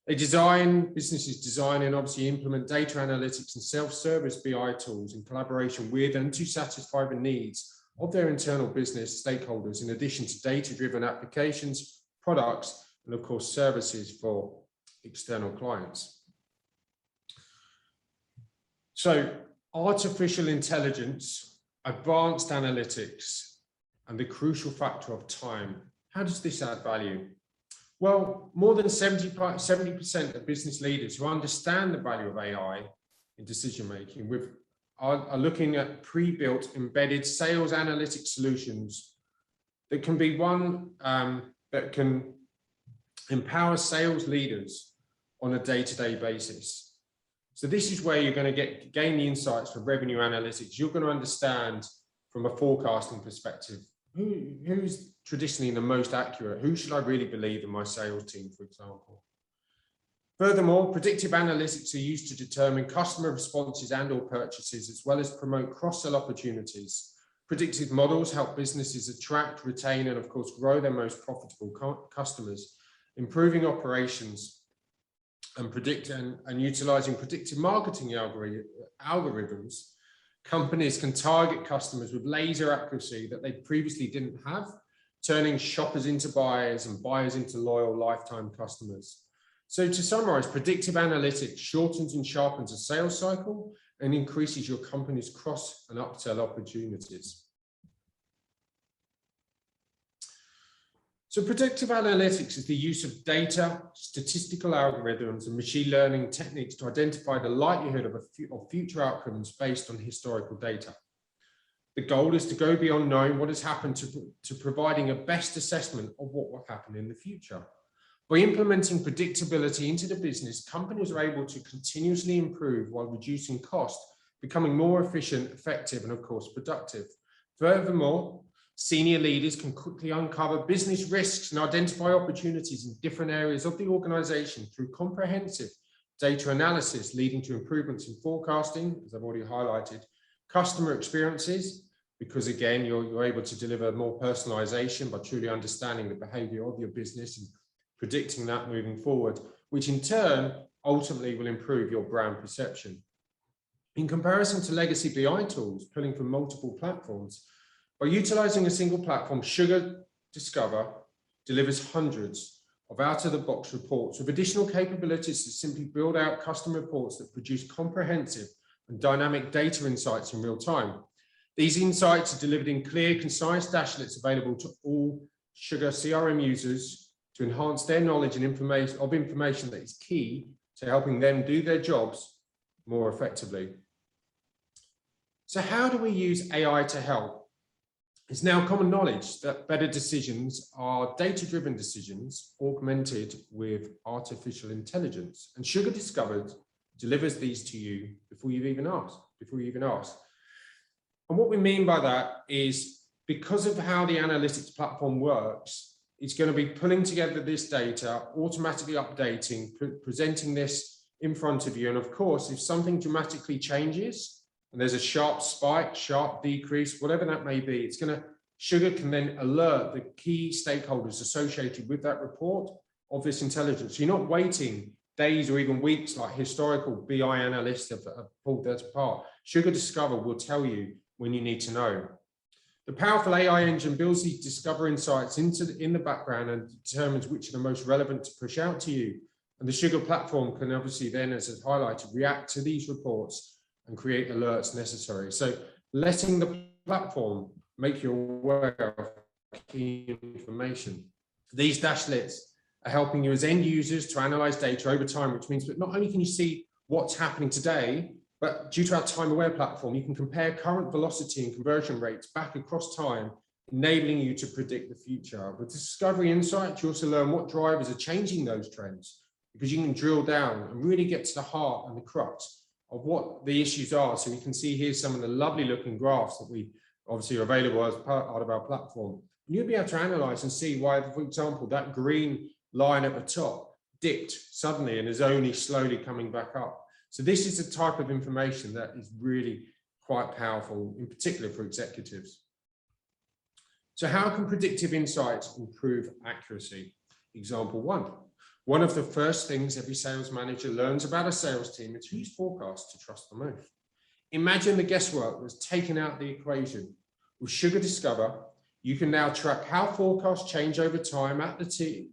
Businesses design and obviously implement data analytics and self-service BI tools in collaboration with and to satisfy the needs of their internal business stakeholders, in addition to data-driven applications, products, and of course, services for external clients. So artificial intelligence, advanced analytics, and the crucial factor of time. How does this add value? Well, more than 70% of business leaders who understand the value of AI in decision-making are looking at pre-built embedded sales analytics solutions that can be that can empower sales leaders on a day-to-day basis. So this is where you're going to gain the insights for revenue analytics. You're going to understand from a forecasting perspective, who's traditionally the most accurate? Who should I really believe in my sales team, for example? Furthermore, predictive analytics are used to determine customer responses and/or purchases, as well as promote cross-sell opportunities. Predictive models help businesses attract, retain, and of course, grow their most profitable customers, improving operations and utilizing predictive marketing algorithms. Companies can target customers with laser accuracy that they previously didn't have, turning shoppers into buyers and buyers into loyal lifetime customers. So to summarize, predictive analytics shortens and sharpens a sales cycle and increases your company's cross and upsell opportunities. So predictive analytics is the use of data, statistical algorithms, and machine learning techniques to identify the likelihood of future outcomes based on historical data. The goal is to go beyond knowing what has happened to providing a best assessment of what will happen in the future. By implementing predictability into the business, companies are able to continuously improve while reducing cost, becoming more efficient, effective, and of course, productive. Furthermore, senior leaders can quickly uncover business risks and identify opportunities in different areas of the organization through comprehensive data analysis, leading to improvements in forecasting, as I've already highlighted, customer experiences, because again, you're able to deliver more personalization by truly understanding the behavior of your business and predicting that moving forward, which in turn ultimately will improve your brand perception. In comparison to legacy BI tools pulling from multiple platforms, by utilizing a single platform, Sugar Discover delivers hundreds of out-of-the-box reports with additional capabilities to simply build out custom reports that produce comprehensive and dynamic data insights in real time. These insights are delivered in clear, concise dashlets available to all Sugar CRM users to enhance their knowledge and information that is key to helping them do their jobs more effectively. So how do we use AI to help? It's now common knowledge that better decisions are data-driven decisions augmented with artificial intelligence. And Sugar Discovered delivers these to you before you even ask. And what we mean by that is, because of how the analytics platform works, it's going to be pulling together this data, automatically updating, presenting this in front of you. And of course, if something dramatically changes, and there's a sharp spike, sharp decrease, whatever that may be, Sugar can then alert the key stakeholders associated with that report of this intelligence. You're not waiting days or even weeks like historical BI analysts have pulled that apart. Sugar Discover will tell you when you need to know. The powerful AI engine builds these discover insights in the background and determines which are the most relevant to push out to you. And the Sugar platform can obviously then, as it's highlighted, react to these reports and create alerts necessary. So letting the platform make you aware of key information. These dashlets are helping you as end users to analyze data over time, which means that not only can you see what's happening today, but due to our time-aware platform, you can compare current velocity and conversion rates back across time, enabling you to predict the future. With Discovery Insights, you also learn what drivers are changing those trends, because you can drill down and really get to the heart and the crux of what the issues are. So we can see here some of the lovely looking graphs that we obviously are available as part of our platform. And you'll be able to analyze and see why, for example, that green line at the top dipped suddenly and is only slowly coming back up. So this is the type of information that is really quite powerful, in particular for executives. So how can predictive insights improve accuracy? Example one. One of the first things every sales manager learns about a sales team is whose forecast to trust the most. Imagine the guesswork was taken out of the equation. With Sugar Discover, you can now track how forecasts change over time at the team,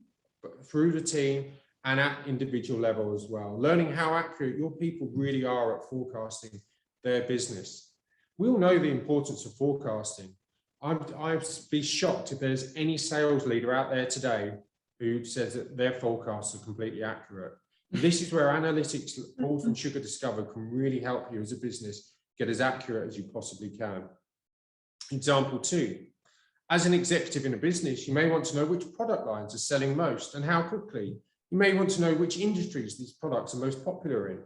through the team, and at individual level as well, learning how accurate your people really are at forecasting their business. We all know the importance of forecasting. I'd be shocked if there's any sales leader out there today who says that their forecasts are completely accurate. This is where analytics pulled from Sugar Discover can really help you as a business get as accurate as you possibly can. Example two. As an executive in a business, you may want to know which product lines are selling most and how quickly. You may want to know which industries these products are most popular in.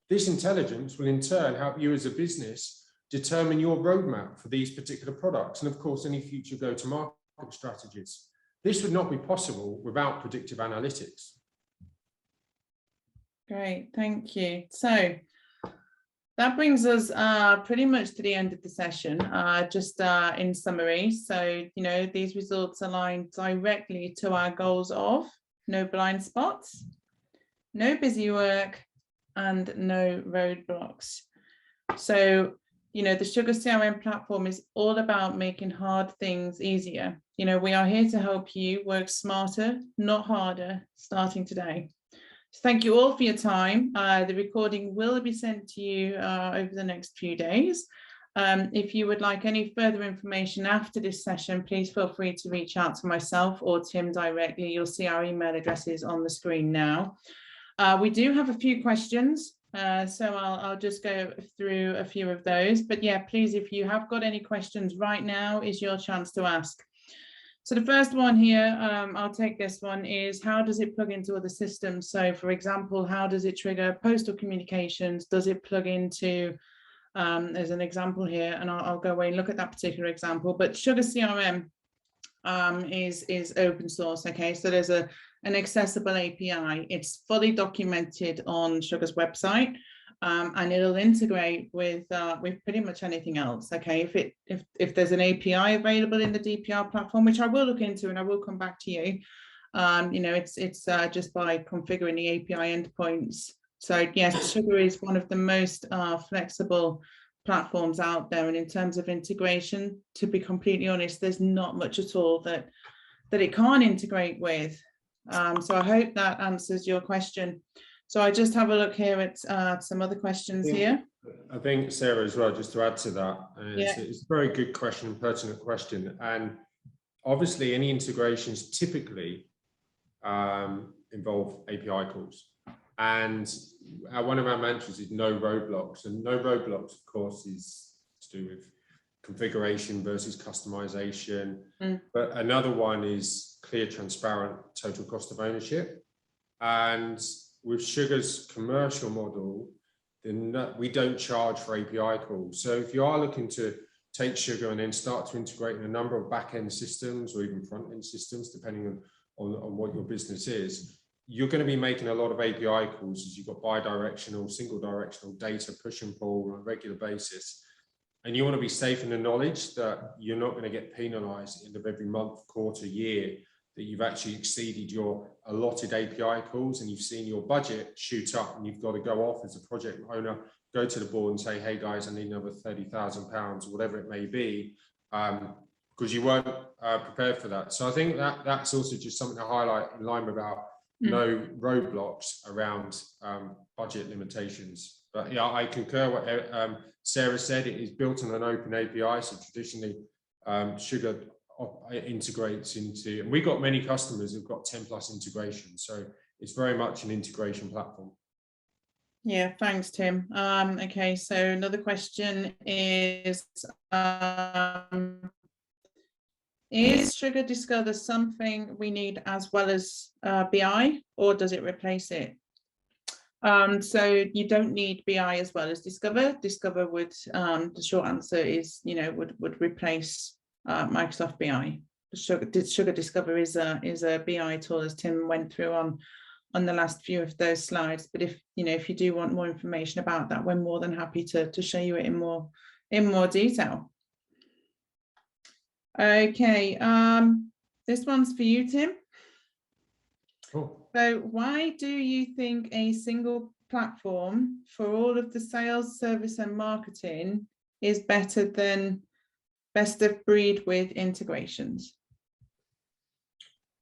This intelligence will in turn help you as a business determine your roadmap for these particular products and of course any future go-to-market strategies. This would not be possible without predictive analytics. Great, thank you. So that brings us pretty much to the end of the session, just in summary. So, these results align directly to our goals of no blind spots, no busy work, and no roadblocks. So, the Sugar CRM platform is all about making hard things easier. We are here to help you work smarter, not harder, starting today. So thank you all for your time. The recording will be sent to you over the next few days. If you would like any further information after this session, please feel free to reach out to myself or Tim directly. You'll see our email addresses on the screen now. We do have a few questions, so I'll just go through a few of those. But yeah, please, if you have got any questions right now, is your chance to ask. So the first one here, I'll take this one, is how does it plug into other systems? So for example, how does it trigger postal communications? Does it plug into, there's an example here, and I'll go away and look at that particular example, but Sugar CRM is open source. Okay, so there's an accessible API. It's fully documented on Sugar's website, and it'll integrate with pretty much anything else. Okay, if there's an API available in the DPR platform, which I will look into and I will come back to you, it's just by configuring the API endpoints. So yes, Sugar is one of the most flexible platforms out there, and in terms of integration, to be completely honest, there's not much at all that it can't integrate with. So I hope that answers your question. So I just have a look here at some other questions here. I think, Sarah, as well, just to add to that, it's a very good question, pertinent question. And obviously any integrations typically involve API calls. And one of our mantras is no roadblocks. And no roadblocks, of course, is to do with configuration versus customization. But another one is clear, transparent total cost of ownership. And with Sugar's commercial model, then we don't charge for API calls. So if you are looking to take Sugar and then start to integrate in a number of back-end systems or even front-end systems, depending on what your business is, you're going to be making a lot of API calls as you've got bi-directional, single-directional data push and pull on a regular basis. And you want to be safe in the knowledge that you're not going to get penalized at the end of every month, quarter, year, that you've actually exceeded your allotted API calls and you've seen your budget shoot up and you've got to go off as a project owner, go to the board and say, hey guys, I need another £30,000 or whatever it may be, because you weren't prepared for that. So I think that's also just something to highlight in line with our no roadblocks around budget limitations. But yeah, I concur what Sarah said. It is built on an open API, so traditionally Sugar integrates into, and we've got many customers who've got 10+ integrations, so it's very much an integration platform. Yeah, thanks, Tim. Okay, so another question is Sugar Discover something we need as well as BI, or does it replace it? So you don't need BI as well as Discover. Discover would, the short answer is, would replace Microsoft BI. Sugar Discover is a BI tool, as Tim went through on the last few of those slides. But if you do want more information about that, we're more than happy to show you it in more detail. Okay, this one's for you, Tim. Cool. So why do you think a single platform for all of the sales, service and marketing is better than best of breed with integrations?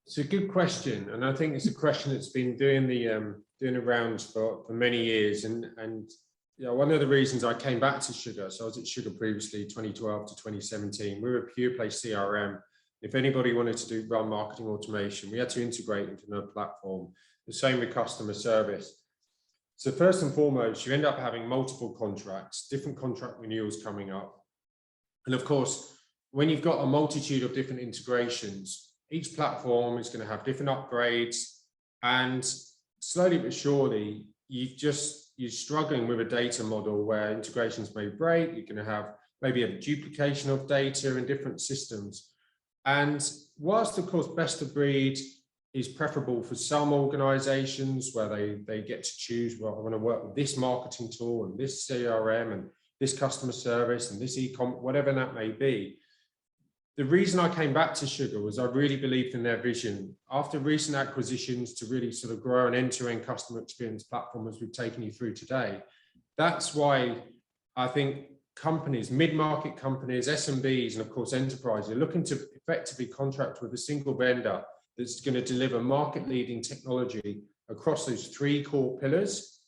It's a good question, and I think it's a question that's been doing the rounds for many years. And one of the reasons I came back to Sugar, so I was at Sugar previously, 2012 to 2017. We were a pure play CRM. If anybody wanted to run marketing automation, we had to integrate into another platform. The same with customer service. So first and foremost, you end up having multiple contracts, different contract renewals coming up. And of course, when you've got a multitude of different integrations, each platform is going to have different upgrades, And slowly but surely, you're struggling with a data model where integrations may break. You're going to have maybe a duplication of data in different systems. And whilst, of course, best of breed is preferable for some organizations where they get to choose, well, I want to work with this marketing tool and this CRM and this customer service and this e-com, whatever that may be. The reason I came back to Sugar was I really believed in their vision. After recent acquisitions to really sort of grow an end-to-end customer experience platform as we've taken you through today, that's why I think companies, mid-market companies, SMBs, and of course enterprises are looking to effectively contract with a single vendor that's going to deliver market-leading technology across those three core pillars,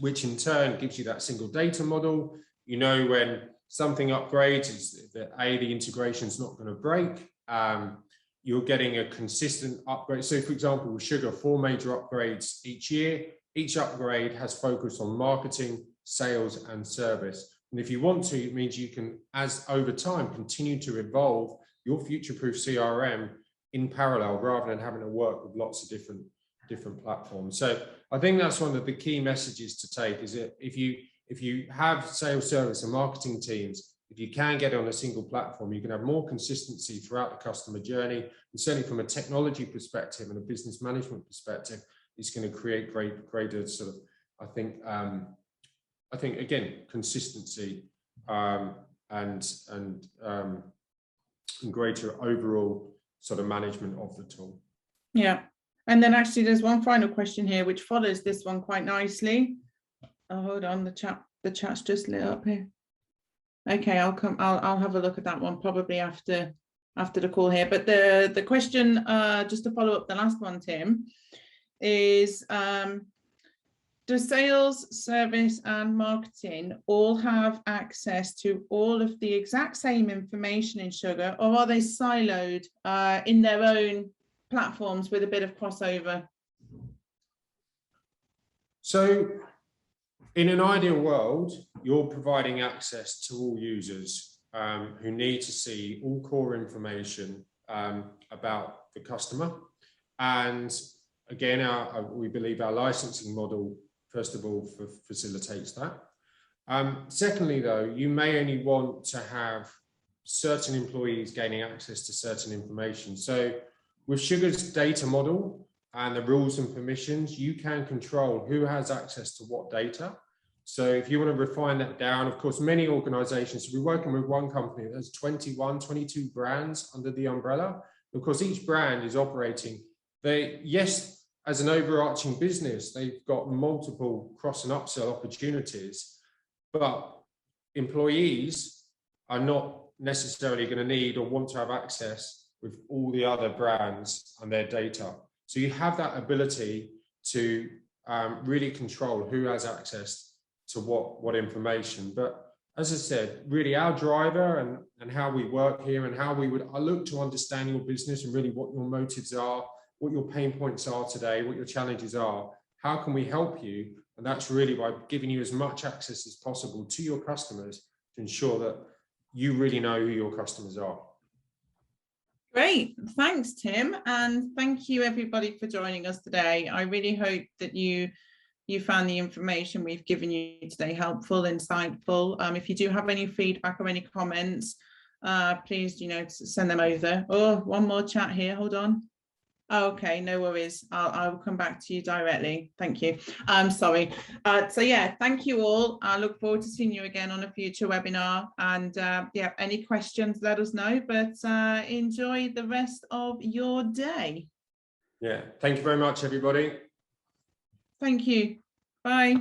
which in turn gives you that single data model. You know when something upgrades is that the integration is not going to break. You're getting a consistent upgrade. So for example, with Sugar, 4 major upgrades each year. Each upgrade has focus on marketing, sales, and service. And if you want to, it means you can, as over time, continue to evolve your future-proof CRM in parallel rather than having to work with lots of different platforms. So I think that's one of the key messages to take, is that if you have sales, service, and marketing teams, if you can get on a single platform, you can have more consistency throughout the customer journey. And certainly from a technology perspective and a business management perspective, it's going to create greater sort of, I think again, consistency and greater overall sort of management of the tool. Yeah. And then actually there's one final question here which follows this one quite nicely. Oh, hold on, the chat's just lit up here. Okay, I'll have a look at that one probably after the call here. But the question, just to follow up the last one, Tim, is do sales, service, and marketing all have access to all of the exact same information in Sugar, or are they siloed in their own platforms with a bit of crossover? So in an ideal world, you're providing access to all users who need to see all core information about the customer. And again, we believe our licensing model, first of all, facilitates that. Secondly, though, you may only want to have certain employees gaining access to certain information. So with Sugar's data model and the rules and permissions, you can control who has access to what data. So if you want to refine that down, of course, many organizations, we're working with one company that has 22 brands under the umbrella. Of course, each brand is operating, yes, as an overarching business, they've got multiple cross and upsell opportunities, but employees are not necessarily going to need or want to have access with all the other brands and their data. So you have that ability to really control who has access to what information. But as I said, really our driver and how we work here and how I look to understand your business and really what your motives are, what your pain points are today, what your challenges are, how can we help you? And that's really by giving you as much access as possible to your customers to ensure that you really know who your customers are. Great, thanks, Tim, and thank you everybody for joining us today. I really hope that you found the information we've given you today helpful, insightful. If you do have any feedback or any comments, please, send them over. Oh, one more chat here. Hold on. Okay, no worries. I'll come back to you directly. Thank you. Sorry. So yeah, thank you all. I look forward to seeing you again on a future webinar. And yeah, any questions, let us know. But enjoy the rest of your day. Yeah, thank you very much, everybody. Thank you. Bye.